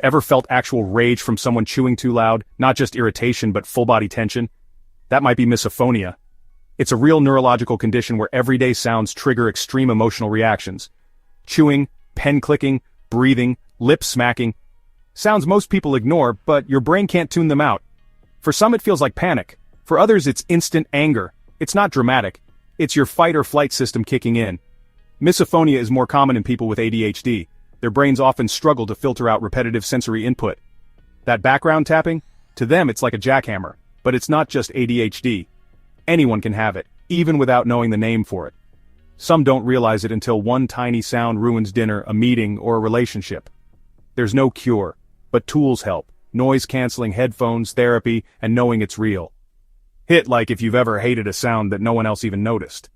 Ever felt actual rage from someone chewing too loud? Not just irritation but full body tension? That might be misophonia. It's a real neurological condition where everyday sounds trigger extreme emotional reactions. Chewing, pen clicking, breathing, lip smacking. Sounds most people ignore, but your brain can't tune them out. For some it feels like panic. For others it's instant anger. It's not dramatic. It's your fight or flight system kicking in. Misophonia is more common in people with ADHD. Their brains often struggle to filter out repetitive sensory input. That background tapping? To them it's like a jackhammer. But it's not just ADHD. Anyone can have it, even without knowing the name for it. Some don't realize it until one tiny sound ruins dinner, a meeting, or a relationship. There's no cure, but tools help. Noise-canceling headphones, therapy, and knowing it's real. Hit like if you've ever hated a sound that no one else even noticed.